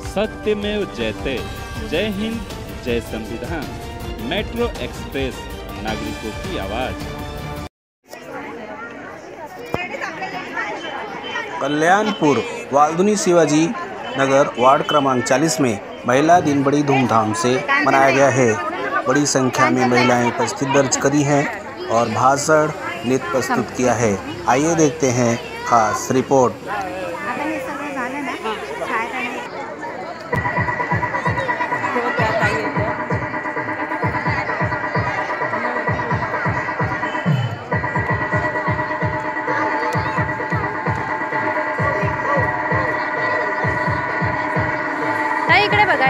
सत्यमेव जयते। जय हिंद, जय संविधान। Metro express, नागरिकों की आवाज। कल्याणपुर वाल्दुनी शिवाजी नगर वार्ड क्रमांक 40 में महिला दिन बड़ी धूमधाम से मनाया गया है। बड़ी संख्या में महिलाएं उपस्थित दर्ज करी हैं और भाषण नृत्य प्रस्तुत किया है। आइए देखते हैं खास रिपोर्ट। इकडे बघा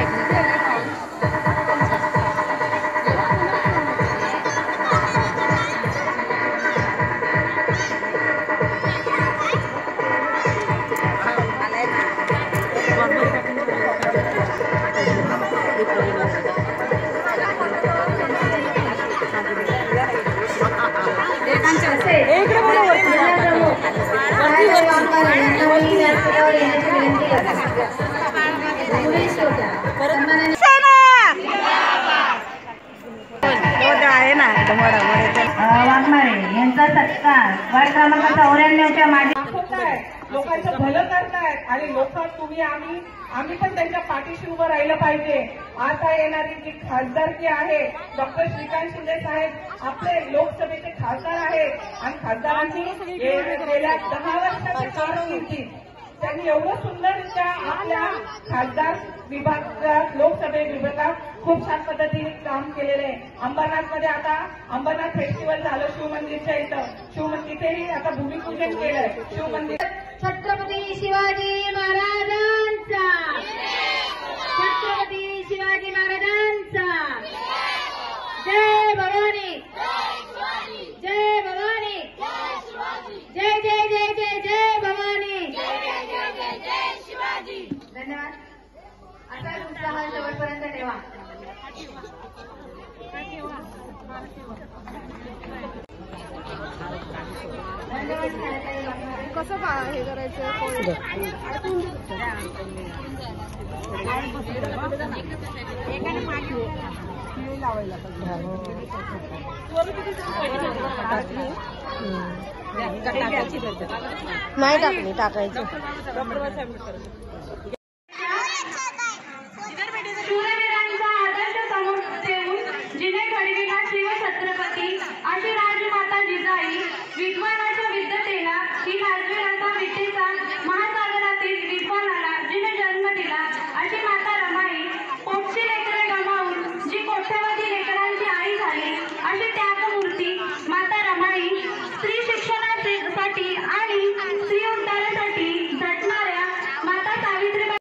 वाघमारे यांचा सत्कार वार्ड क्रमांक 94च्या मागे लोकांचं भलं करतायत आणि लोक तुम्ही आम्ही पण त्यांच्या पाठीशी उभं राहिलं पाहिजे। आता येणारी जी खासदारकी आहे, डॉक्टर श्रीकांत शिंदे साहेब आपले लोकसभेचे खासदार आहेत आणि खासदारांनी गेल्या 10 वर्षाच्या कारकिर्दीत त्यांनी एवढं सुंदररित्या आपल्या खासदार विभागात लोकसभे विभागात खूप छान पद्धतीने काम केलेलं आहे। अंबरनाथमध्ये आता अंबरनाथ फेस्टिवल झालं शिवमंदिरच्या इथं, तिथेही आता भूमिपूजन केलंय शिवमंदिर। छत्रपती शिवाजी महाराजांचा, छत्रपती शिवाजी महाराजांचा जय भवानी, जय भवानी, जय जय जय जय जय भवानी, जय शिवाजी। धन्यवाद। असा उत्साह शेवटपर्यंत ठेवा। कसं हे करायचं नाही टाकायचं शूरवीरांचा आदर्श समोर ठेवून जिने घडविला शिवछत्रपती अशी राजमाता जिजाई विद्वानाच्या विद्यतेला ही राजवीरांचा विटेचा महासागरातील विद्वानाला जिने जन्म दिला अशी माता रमाई पोटची लेकरे गमावून जी कोट्यवधी लेकरांची आई झाली अशी त्यागमूर्ती माता रमाई स्त्री शिक्षणासाठी आणि स्त्री उद्धारासाठी झटणाऱ्या माता सावित्रीबाई।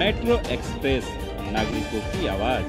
मेट्रो एक्सप्रेस, नागरिकों की आवाज।